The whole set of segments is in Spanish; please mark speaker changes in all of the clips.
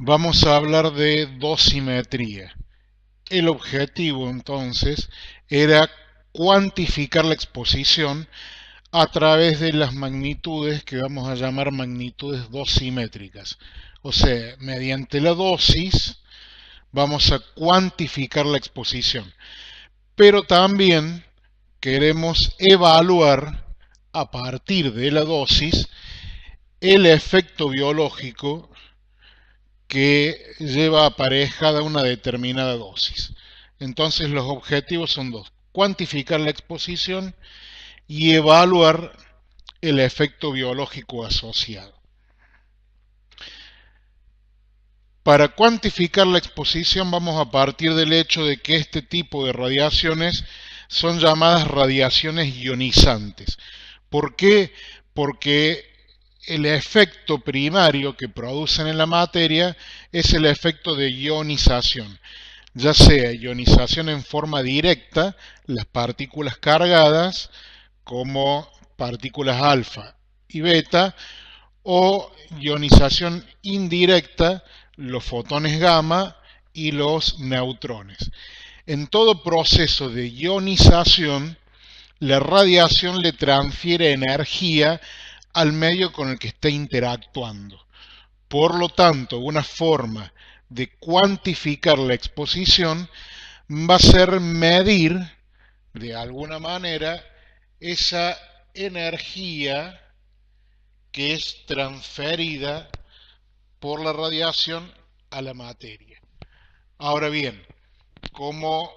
Speaker 1: Vamos a hablar de dosimetría. El objetivo entonces era cuantificar la exposición a través de las magnitudes que vamos a llamar magnitudes dosimétricas. O sea, mediante la dosis vamos a cuantificar la exposición. Pero también queremos evaluar a partir de la dosis el efecto biológico que lleva aparejada una determinada dosis. Entonces los objetivos son dos: cuantificar la exposición y evaluar el efecto biológico asociado. Para cuantificar la exposición vamos a partir del hecho de que este tipo de radiaciones son llamadas radiaciones ionizantes. ¿Por qué? Porque el efecto primario que producen en la materia es el efecto de ionización, ya sea ionización en forma directa, las partículas cargadas, como partículas alfa y beta, o ionización indirecta, los fotones gamma y los neutrones. En todo proceso de ionización, la radiación le transfiere energía al medio con el que está interactuando. Por lo tanto, una forma de cuantificar la exposición va a ser medir de alguna manera esa energía que es transferida por la radiación a la materia. Ahora bien, como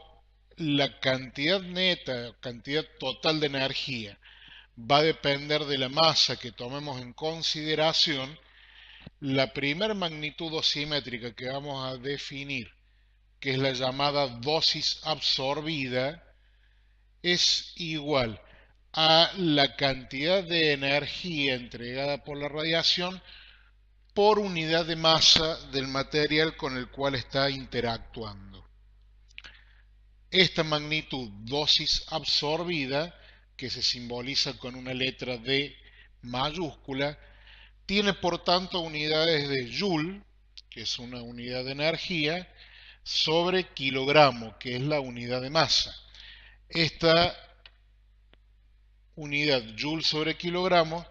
Speaker 1: la cantidad neta, cantidad total de energía va a depender de la masa que tomemos en consideración, la primera magnitud dosimétrica que vamos a definir, que es la llamada dosis absorbida, es igual a la cantidad de energía entregada por la radiación por unidad de masa del material con el cual está interactuando. Esta magnitud, dosis absorbida, que se simboliza con una letra D mayúscula, tiene por tanto unidades de Joule, que es una unidad de energía, sobre kilogramo, que es la unidad de masa. Esta unidad Joule sobre kilogramo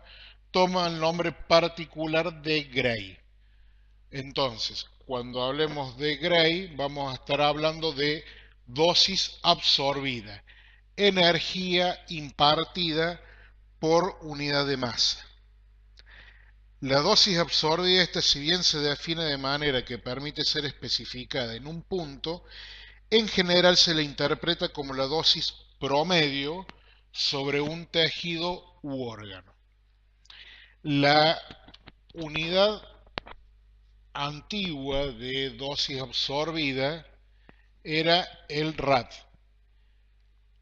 Speaker 1: toma el nombre particular de Gray. Entonces, cuando hablemos de Gray, vamos a estar hablando de dosis absorbida, energía impartida por unidad de masa. La dosis absorbida, esta, si bien se define de manera que permite ser especificada en un punto, en general se la interpreta como la dosis promedio sobre un tejido u órgano. La unidad antigua de dosis absorbida era el rad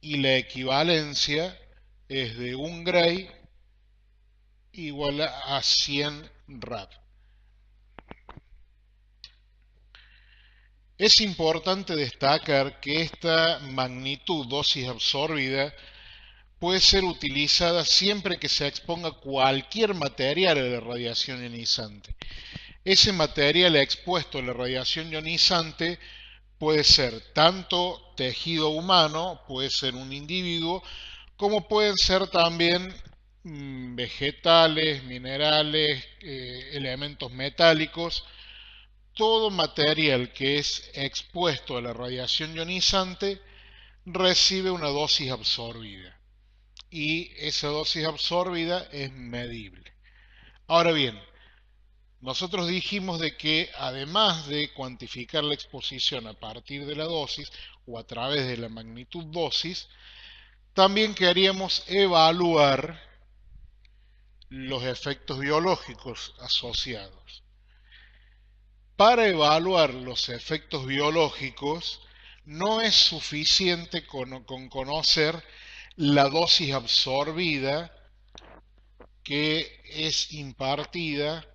Speaker 1: y la equivalencia es de 1 Gray igual a 100 rad. Es importante destacar que esta magnitud dosis absorbida puede ser utilizada siempre que se exponga cualquier material a la radiación ionizante. Ese material expuesto a la radiación ionizante puede ser tanto tejido humano, puede ser un individuo, como pueden ser también vegetales, minerales, elementos metálicos. Todo material que es expuesto a la radiación ionizante recibe una dosis absorbida y esa dosis absorbida es medible. Ahora bien, nosotros dijimos de que además de cuantificar la exposición a partir de la dosis o a través de la magnitud dosis, también queríamos evaluar los efectos biológicos asociados. Para evaluar los efectos biológicos no es suficiente con conocer la dosis absorbida que es impartida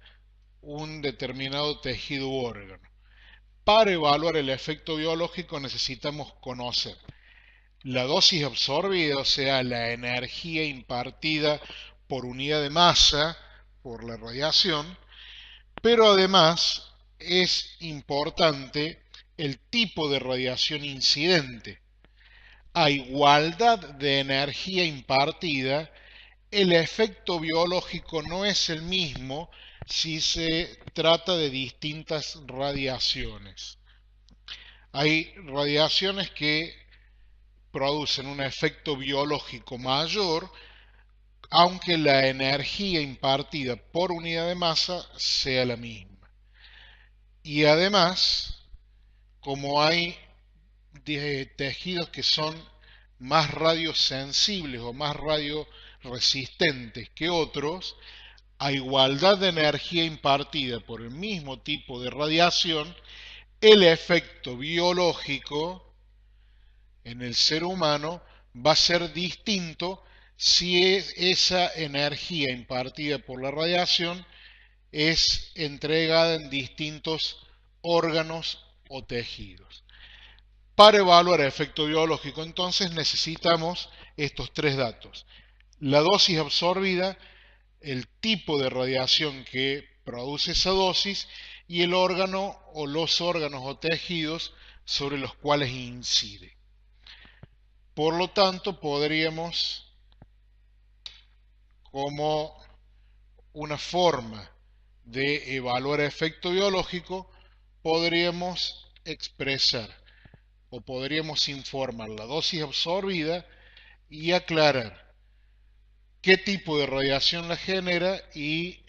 Speaker 1: un determinado tejido u órgano. Para evaluar el efecto biológico necesitamos conocer la dosis absorbida, o sea, la energía impartida por unidad de masa por la radiación, pero además es importante el tipo de radiación incidente. A igualdad de energía impartida, el efecto biológico no es el mismo si se trata de distintas radiaciones. Hay radiaciones que producen un efecto biológico mayor, aunque la energía impartida por unidad de masa sea la misma. Y además, como hay tejidos que son más radiosensibles o más radioresistentes que otros, a igualdad de energía impartida por el mismo tipo de radiación, el efecto biológico en el ser humano va a ser distinto si esa energía impartida por la radiación es entregada en distintos órganos o tejidos. Para evaluar el efecto biológico, entonces necesitamos estos tres datos: la dosis absorbida, el tipo de radiación que produce esa dosis y el órgano o los órganos o tejidos sobre los cuales incide. Por lo tanto, podríamos, como una forma de evaluar el efecto biológico, podríamos expresar o podríamos informar la dosis absorbida y aclarar qué tipo de radiación la genera y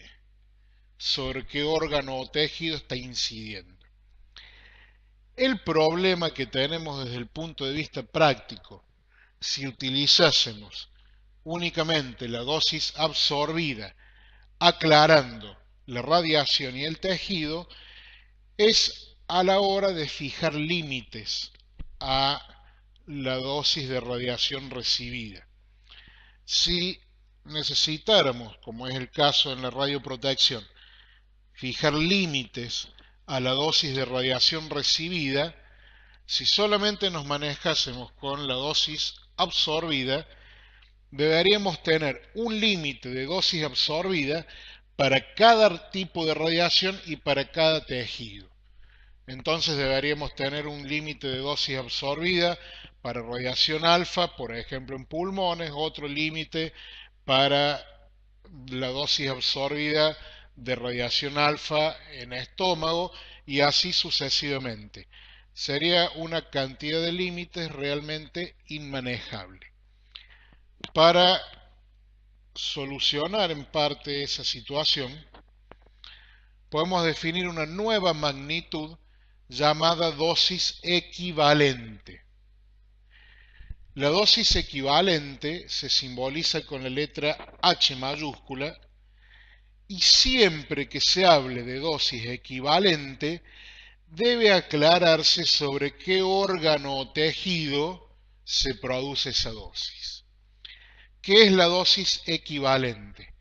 Speaker 1: sobre qué órgano o tejido está incidiendo. El problema que tenemos desde el punto de vista práctico, si utilizásemos únicamente la dosis absorbida aclarando la radiación y el tejido, es a la hora de fijar límites a la dosis de radiación recibida. Si necesitáramos, como es el caso en la radioprotección, fijar límites a la dosis de radiación recibida, si solamente nos manejásemos con la dosis absorbida, deberíamos tener un límite de dosis absorbida para cada tipo de radiación y para cada tejido. Entonces deberíamos tener un límite de dosis absorbida para radiación alfa, por ejemplo en pulmones, otro límite para la dosis absorbida de radiación alfa en estómago y así sucesivamente. Sería una cantidad de límites realmente inmanejable. Para solucionar en parte esa situación, podemos definir una nueva magnitud llamada dosis equivalente. La dosis equivalente se simboliza con la letra H mayúscula y siempre que se hable de dosis equivalente debe aclararse sobre qué órgano o tejido se produce esa dosis. ¿Qué es la dosis equivalente?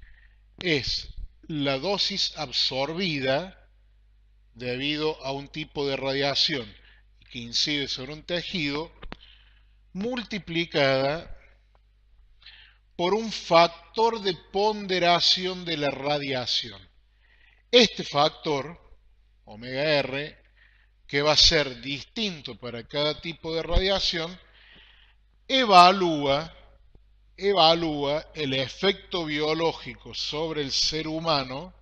Speaker 1: Es la dosis absorbida debido a un tipo de radiación que incide sobre un tejido multiplicada por un factor de ponderación de la radiación. Este factor, omega R, que va a ser distinto para cada tipo de radiación, evalúa el efecto biológico sobre el ser humano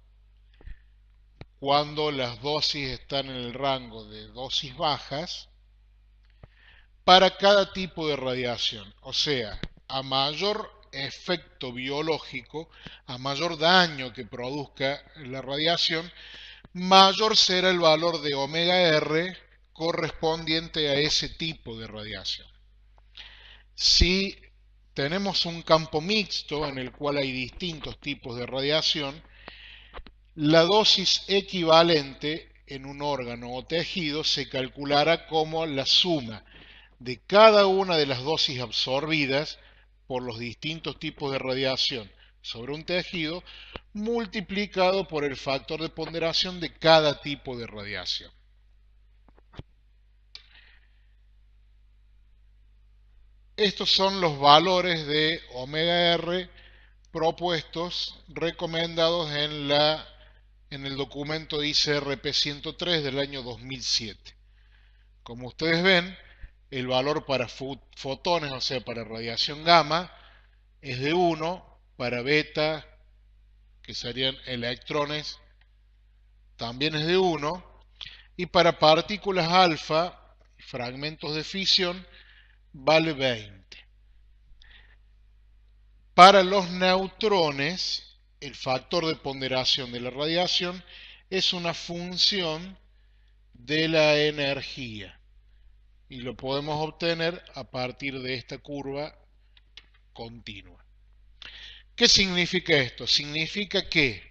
Speaker 1: cuando las dosis están en el rango de dosis bajas para cada tipo de radiación. O sea, a mayor efecto biológico, a mayor daño que produzca la radiación, mayor será el valor de omega R correspondiente a ese tipo de radiación. Si tenemos un campo mixto en el cual hay distintos tipos de radiación, la dosis equivalente en un órgano o tejido se calculará como la suma de cada una de las dosis absorbidas por los distintos tipos de radiación sobre un tejido multiplicado por el factor de ponderación de cada tipo de radiación. Estos son los valores de omega R propuestos, recomendados en en el documento dice RP103 del año 2007. Como ustedes ven, el valor para fotones, o sea, para radiación gamma, es de 1, para beta, que serían electrones, también es de 1, y para partículas alfa, fragmentos de fisión, vale 20. Para los neutrones, el factor de ponderación de la radiación es una función de la energía y lo podemos obtener a partir de esta curva continua. ¿Qué significa esto? Significa que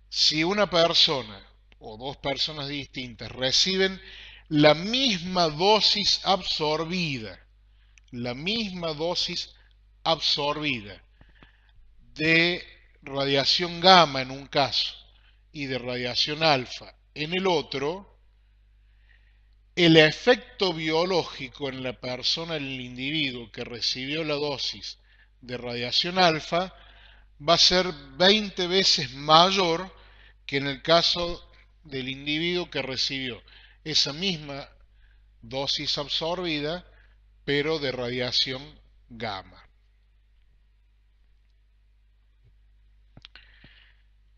Speaker 1: si una persona o dos personas distintas reciben la misma dosis absorbida de radiación gamma en un caso y de radiación alfa en el otro, el efecto biológico en la persona, en el individuo que recibió la dosis de radiación alfa, va a ser 20 veces mayor que en el caso del individuo que recibió esa misma dosis absorbida, pero de radiación gamma.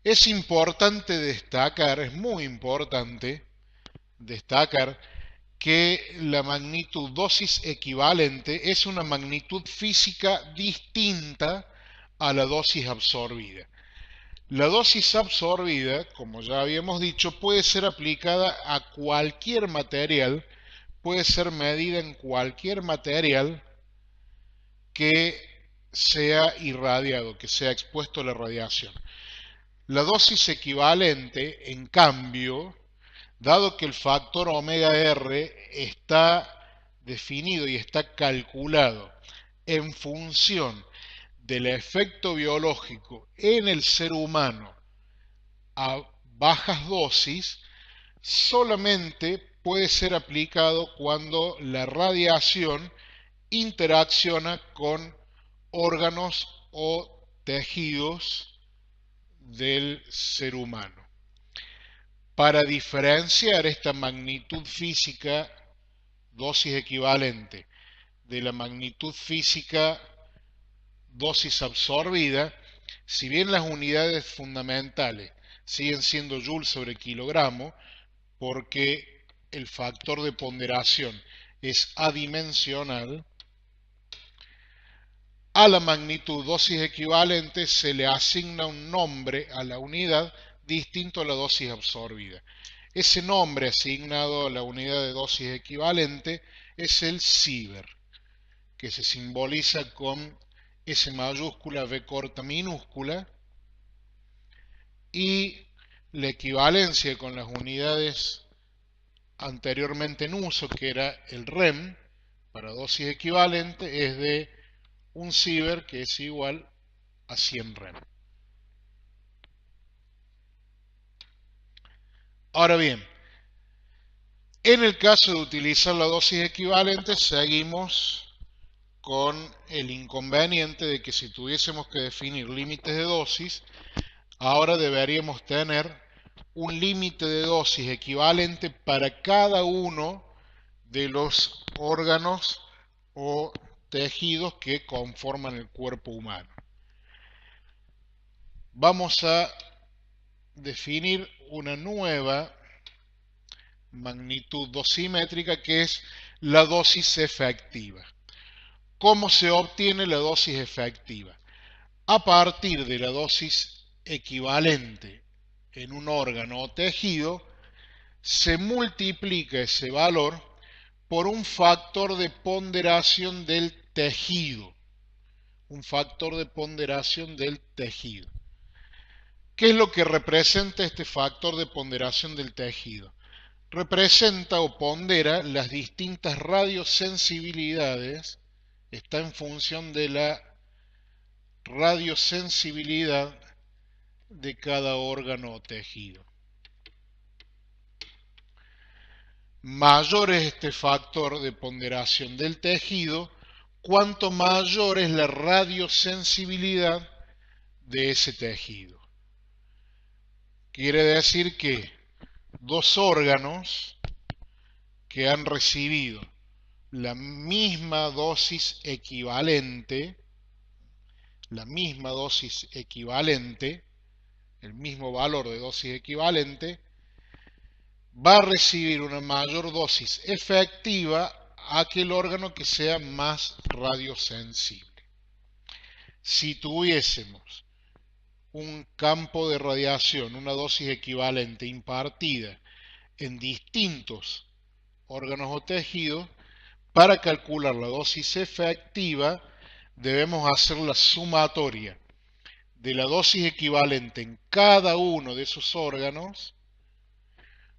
Speaker 1: Es importante destacar, es muy importante destacar que la magnitud dosis equivalente es una magnitud física distinta a la dosis absorbida. La dosis absorbida, como ya habíamos dicho, puede ser aplicada a cualquier material, puede ser medida en cualquier material que sea irradiado, que sea expuesto a la radiación. La dosis equivalente, en cambio, dado que el factor omega R está definido y está calculado en función del efecto biológico en el ser humano a bajas dosis, solamente puede ser aplicado cuando la radiación interacciona con órganos o tejidos del ser humano. Para diferenciar esta magnitud física, dosis equivalente, de la magnitud física, dosis absorbida, si bien las unidades fundamentales siguen siendo joules sobre kilogramo, porque el factor de ponderación es adimensional, a la magnitud dosis equivalente se le asigna un nombre a la unidad distinto a la dosis absorbida. Ese nombre asignado a la unidad de dosis equivalente es el Siever, que se simboliza con S mayúscula, V corta, minúscula, y la equivalencia con las unidades anteriormente en uso, que era el REM, para dosis equivalente, es de un Siever, que es igual a 100 REM. Ahora bien, en el caso de utilizar la dosis equivalente, seguimos con el inconveniente de que si tuviésemos que definir límites de dosis, ahora deberíamos tener un límite de dosis equivalente para cada uno de los órganos o tejidos que conforman el cuerpo humano. Vamos a definir una nueva magnitud dosimétrica que es la dosis efectiva. ¿Cómo se obtiene la dosis efectiva? A partir de la dosis equivalente en un órgano o tejido, se multiplica ese valor por un factor de ponderación del tejido. Un factor de ponderación del tejido. ¿Qué es lo que representa este factor de ponderación del tejido? Representa o pondera las distintas radiosensibilidades, está en función de la radiosensibilidad de cada órgano o tejido. Mayor es este factor de ponderación del tejido, cuanto mayor es la radiosensibilidad de ese tejido. Quiere decir que dos órganos que han recibido la misma dosis equivalente, el mismo valor de dosis equivalente, va a recibir una mayor dosis efectiva a aquel órgano que sea más radiosensible. Si tuviésemos un campo de radiación, una dosis equivalente impartida en distintos órganos o tejidos, para calcular la dosis efectiva debemos hacer la sumatoria de la dosis equivalente en cada uno de esos órganos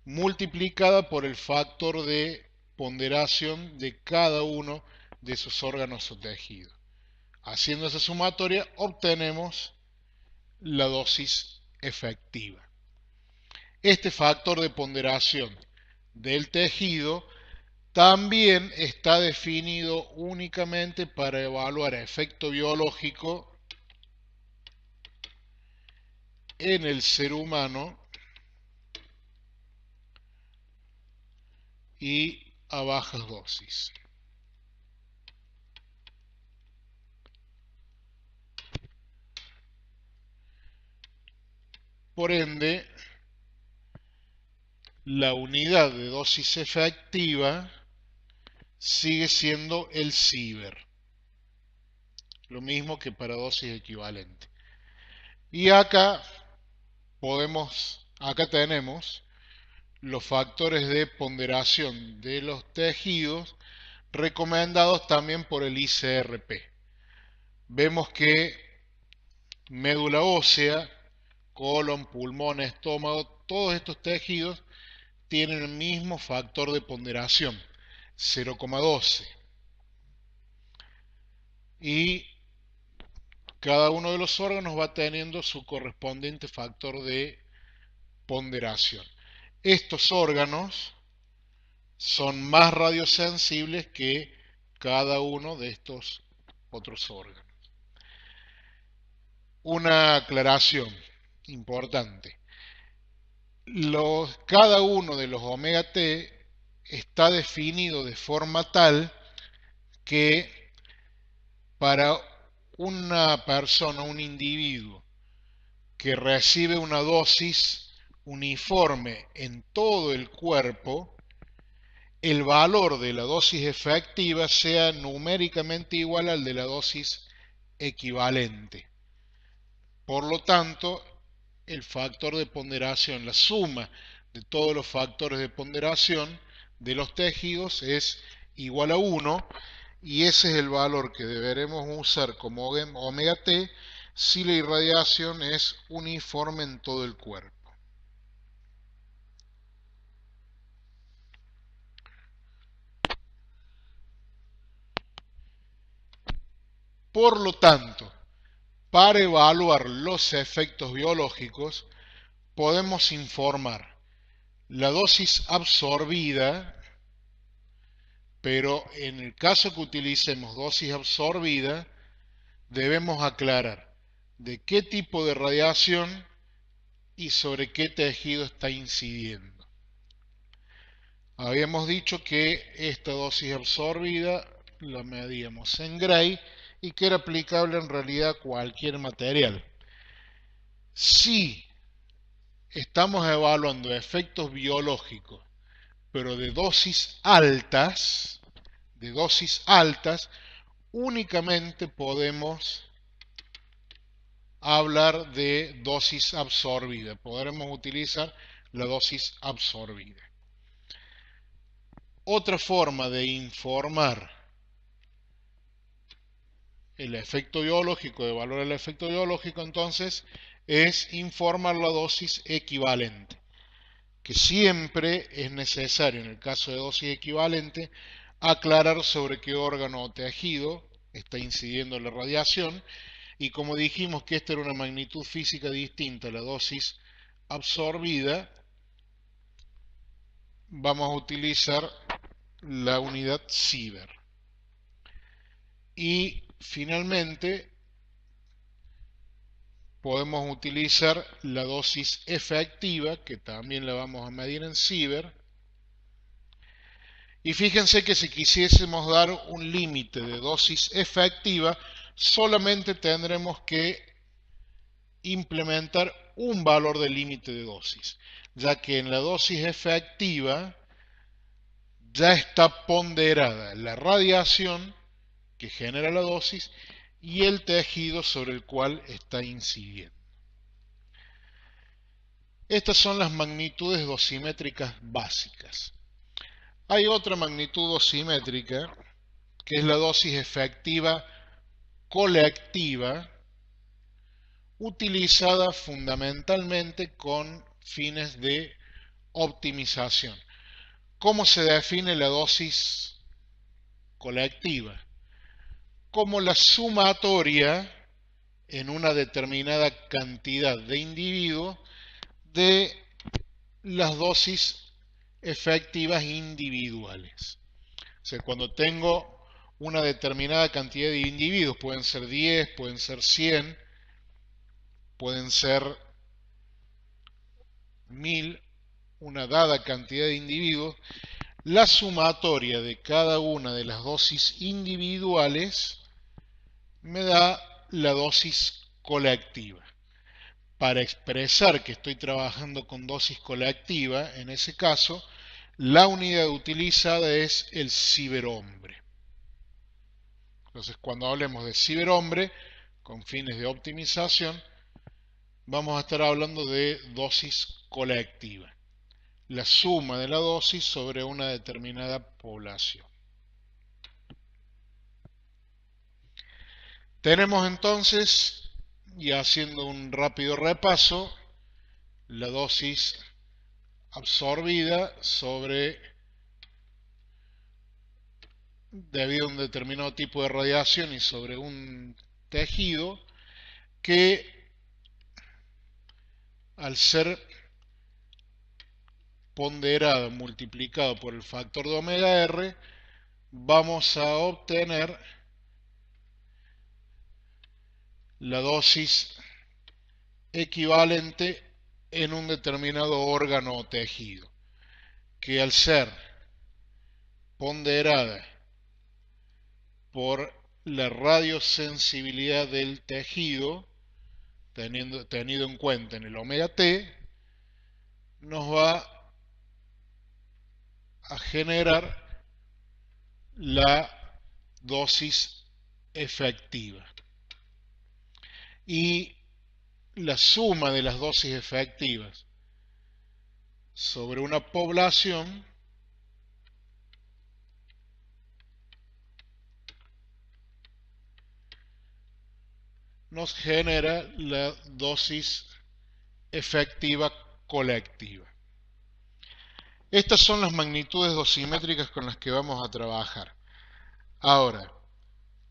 Speaker 1: multiplicada por el factor de ponderación de cada uno de esos órganos o tejidos. Haciendo esa sumatoria obtenemos la dosis efectiva. Este factor de ponderación del tejido también está definido únicamente para evaluar efecto biológico en el ser humano y a bajas dosis. Por ende, la unidad de dosis efectiva sigue siendo el Siever. Lo mismo que para dosis equivalente. Y acá tenemos los factores de ponderación de los tejidos recomendados también por el ICRP. Vemos que médula ósea, colon, pulmón, estómago, todos estos tejidos tienen el mismo factor de ponderación, 0,12. Y cada uno de los órganos va teniendo su correspondiente factor de ponderación. Estos órganos son más radiosensibles que cada uno de estos otros órganos. Una aclaración importante. Cada uno de los omega T está definido de forma tal que para una persona, un individuo que recibe una dosis uniforme en todo el cuerpo, el valor de la dosis efectiva sea numéricamente igual al de la dosis equivalente. Por lo tanto, el factor de ponderación, la suma de todos los factores de ponderación de los tejidos es igual a 1, y ese es el valor que deberemos usar como omega T si la irradiación es uniforme en todo el cuerpo. Por lo tanto, para evaluar los efectos biológicos, podemos informar la dosis absorbida, pero en el caso que utilicemos dosis absorbida, debemos aclarar de qué tipo de radiación y sobre qué tejido está incidiendo. Habíamos dicho que esta dosis absorbida la medíamos en Gray y que era aplicable en realidad a cualquier material. Si estamos evaluando efectos biológicos, pero de dosis altas, únicamente podemos hablar de dosis absorbida. Podremos utilizar la dosis absorbida. Otra forma de informar el efecto biológico, de evaluar el efecto biológico, entonces, es informar la dosis equivalente, que siempre es necesario, en el caso de dosis equivalente, aclarar sobre qué órgano o tejido está incidiendo la radiación, y como dijimos que esta era una magnitud física distinta a la dosis absorbida, vamos a utilizar la unidad Siever. Y finalmente podemos utilizar la dosis efectiva, que también la vamos a medir en Siever. Y fíjense que si quisiésemos dar un límite de dosis efectiva, solamente tendremos que implementar un valor de límite de dosis, ya que en la dosis efectiva ya está ponderada la radiación que genera la dosis y el tejido sobre el cual está incidiendo. Estas son las magnitudes dosimétricas básicas. Hay otra magnitud dosimétrica que es la dosis efectiva colectiva, utilizada fundamentalmente con fines de optimización. ¿Cómo se define la dosis colectiva? Como la sumatoria en una determinada cantidad de individuos de las dosis efectivas individuales. O sea, cuando tengo una determinada cantidad de individuos, pueden ser 10, pueden ser 100, pueden ser 1000, una dada cantidad de individuos, la sumatoria de cada una de las dosis individuales me da la dosis colectiva. Para expresar que estoy trabajando con dosis colectiva, en ese caso, la unidad utilizada es el ciberhombre. Entonces, cuando hablemos de ciberhombre, con fines de optimización, vamos a estar hablando de dosis colectiva. La suma de la dosis sobre una determinada población. Tenemos entonces, y haciendo un rápido repaso, la dosis absorbida debido a un determinado tipo de radiación y sobre un tejido que al ser ponderado multiplicado por el factor de omega R, vamos a obtener la dosis equivalente en un determinado órgano o tejido, que al ser ponderada por la radiosensibilidad del tejido, tenido en cuenta en el omega T, nos va a generar la dosis efectiva. Y la suma de las dosis efectivas sobre una población nos genera la dosis efectiva colectiva. Estas son las magnitudes dosimétricas con las que vamos a trabajar. Ahora,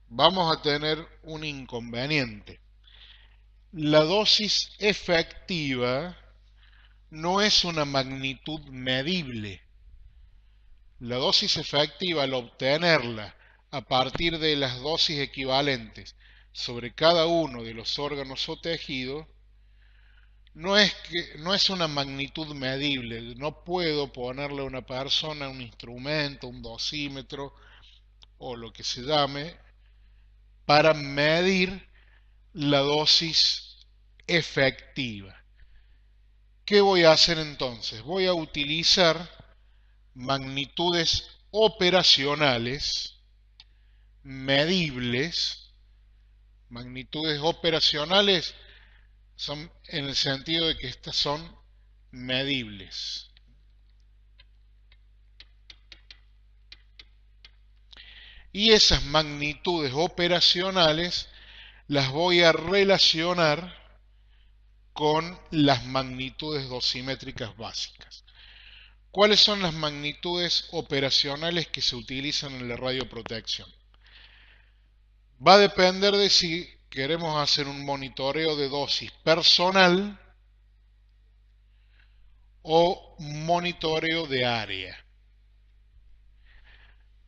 Speaker 1: vamos a tener un inconveniente. La dosis efectiva no es una magnitud medible. La dosis efectiva, al obtenerla a partir de las dosis equivalentes sobre cada uno de los órganos o tejidos, no es una magnitud medible. No puedo ponerle a una persona un instrumento, un dosímetro o lo que se llame para medir la dosis efectiva. ¿Qué voy a hacer entonces? Voy a utilizar magnitudes operacionales medibles. Magnitudes operacionales son en el sentido de que estas son medibles. Y esas magnitudes operacionales las voy a relacionar con las magnitudes dosimétricas básicas. ¿Cuáles son las magnitudes operacionales que se utilizan en la radioprotección? Va a depender de si queremos hacer un monitoreo de dosis personal o monitoreo de área.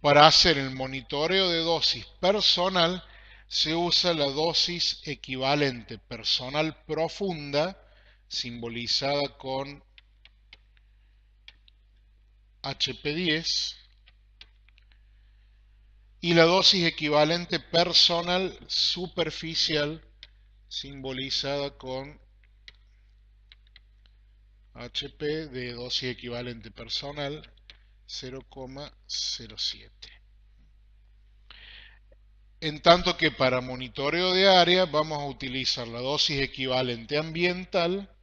Speaker 1: Para hacer el monitoreo de dosis personal se usa la dosis equivalente personal profunda, simbolizada con HP10, y la dosis equivalente personal superficial, simbolizada con HP de dosis equivalente personal 0,07. En tanto que para monitoreo de área vamos a utilizar la dosis equivalente ambiental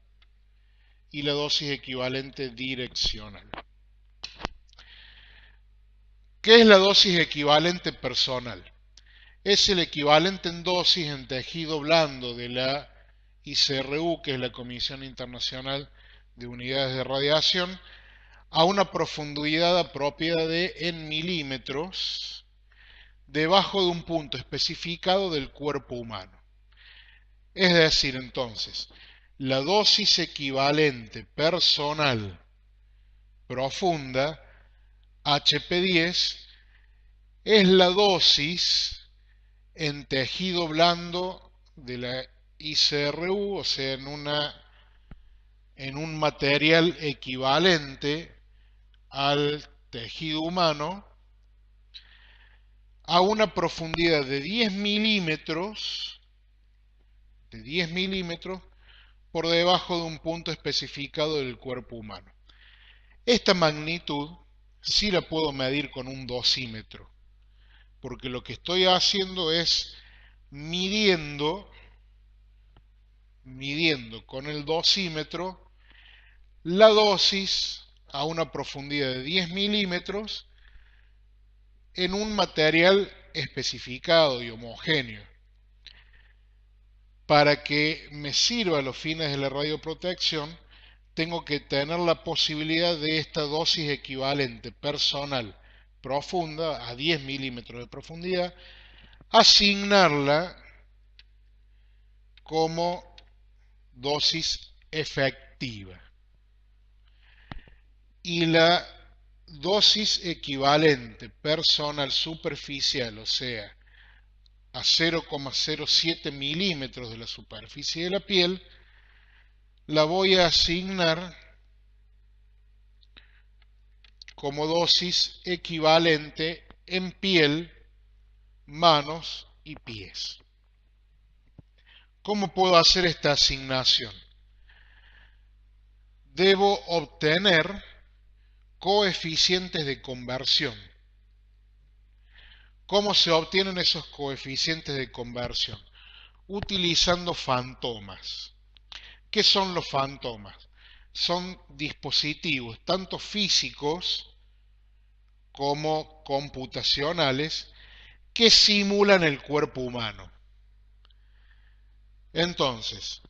Speaker 1: y la dosis equivalente direccional. ¿Qué es la dosis equivalente personal? Es el equivalente en dosis en tejido blando de la ICRU, que es la Comisión Internacional de Unidades de Radiación, a una profundidad apropiada en milímetros debajo de un punto especificado del cuerpo humano. Es decir, entonces, la dosis equivalente personal profunda, HP10, es la dosis en tejido blando de la ICRU, o sea, en un material equivalente al tejido humano, a una profundidad de 10 milímetros, por debajo de un punto especificado del cuerpo humano. Esta magnitud sí la puedo medir con un dosímetro, porque lo que estoy haciendo es midiendo con el dosímetro la dosis a una profundidad de 10 milímetros en un material especificado y homogéneo. Para que me sirva a los fines de la radioprotección, tengo que tener la posibilidad de esta dosis equivalente personal profunda a 10 milímetros de profundidad, asignarla como dosis efectiva. Y la dosis equivalente personal superficial, o sea, a 0,07 milímetros de la superficie de la piel, la voy a asignar como dosis equivalente en piel, manos y pies. ¿Cómo puedo hacer esta asignación? Debo obtener coeficientes de conversión. ¿Cómo se obtienen esos coeficientes de conversión? Utilizando fantomas. ¿Qué son los fantomas? Son dispositivos tanto físicos como computacionales que simulan el cuerpo humano. Entonces,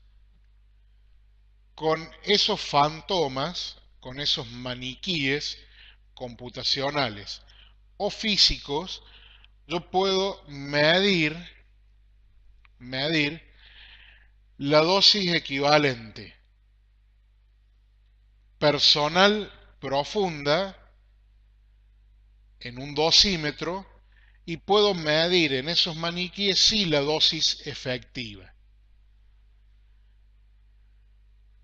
Speaker 1: con esos fantomas, con esos maniquíes computacionales o físicos, yo puedo medir la dosis equivalente personal profunda en un dosímetro y puedo medir en esos maniquíes sí la dosis efectiva.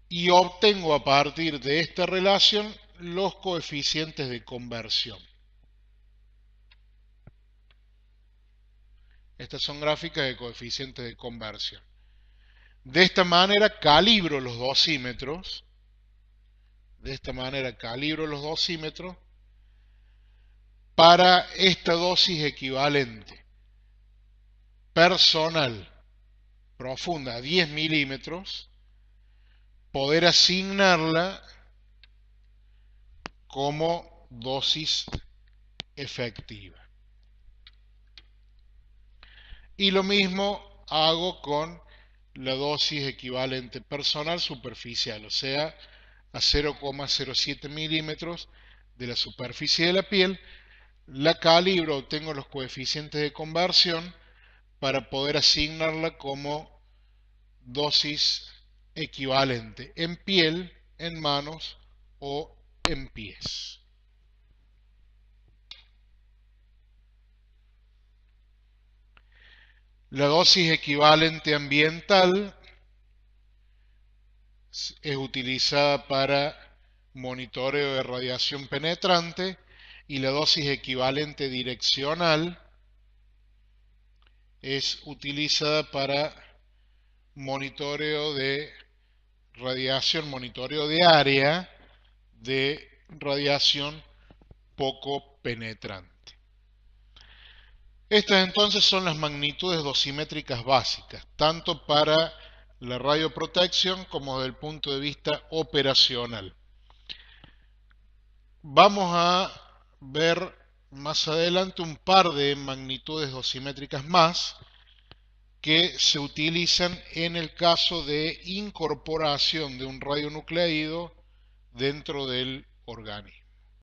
Speaker 1: Y obtengo a partir de esta relación los coeficientes de conversión. Estas son gráficas de coeficientes de conversión. De esta manera calibro los dosímetros. Para esta dosis equivalente personal profunda a 10 milímetros, poder asignarla como dosis efectiva. Y lo mismo hago con la dosis equivalente personal superficial, o sea, a 0,07 milímetros de la superficie de la piel, la calibro, obtengo los coeficientes de conversión para poder asignarla como dosis equivalente en piel, en manos o en pies. La dosis equivalente ambiental es utilizada para monitoreo de radiación penetrante y la dosis equivalente direccional es utilizada para monitoreo de radiación, monitoreo de área de radiación poco penetrante. Estas entonces son las magnitudes dosimétricas básicas, tanto para la radioprotección como desde el punto de vista operacional. Vamos a ver más adelante un par de magnitudes dosimétricas más que se utilizan en el caso de incorporación de un radionucleido dentro del organismo.